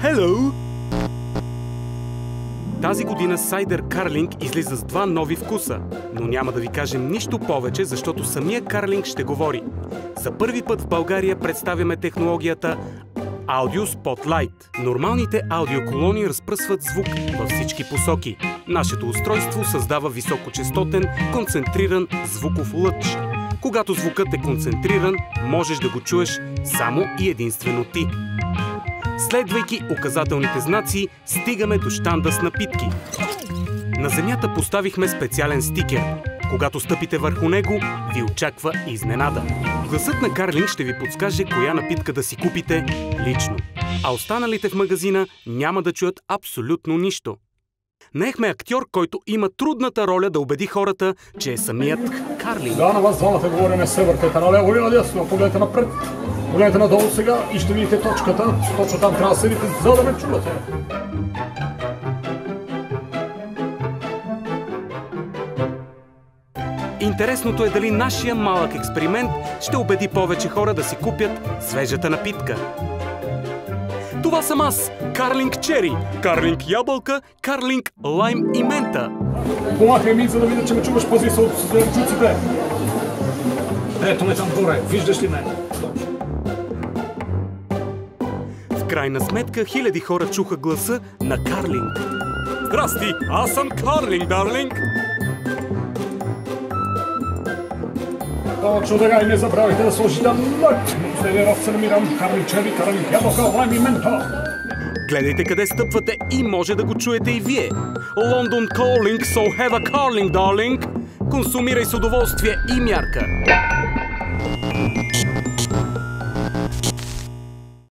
Hello! Тази година Cider Carling излиза с 2 нови вкуса, но няма да ви кажем нищо повече, защото самия Carling ще говори. За първи път в България представяме технологията Audio Spotlight. Нормалните аудиоколони разпръсват звук във всички посоки. Нашето устройство създава високочестотен, концентриран звуков лъч. Когато звукът е концентриран, можеш да го чуеш само и единствено ти. Следвайки указателните знаци, стигаме до щанда с напитки. На земята поставихме специален стикер. Когато стъпите върху него, ви очаква изненада. Гласът на Carling ще ви подскаже коя напитка да си купите лично. А останалите в магазина няма да чуят абсолютно нищо. Наехме актьор, който има трудната роля да убеди хората, че е самият Carling. Да, на вас двамата говорим, не се въртете наляво или надясно, погледнете напред. Погледнете надолу сега и ще видите точката. Точно там трябва да седите, за да ме чувате. Интересното е дали нашия малък експеримент ще убеди повече хора да си купят свежата напитка. Това съм аз, Carling Черри, Carling ябълка, Carling лайм и мента. Помахай ми, за да видя, че ме чуваш, пази се от жуците. Ето ме там горе, виждаш ли ме? В крайна сметка, хиляди хора чуха гласа на Carling. Здрасти, аз съм Carling, дарлинг! Точно така и не забравяйте да сложите лайк. Следния раз се намирам Carling Черри, Carling ябълка, лайм и мента. Гледайте къде стъпвате и може да го чуете и вие. London Calling, so have a Carling, darling! Консумирай с удоволствие и мярка!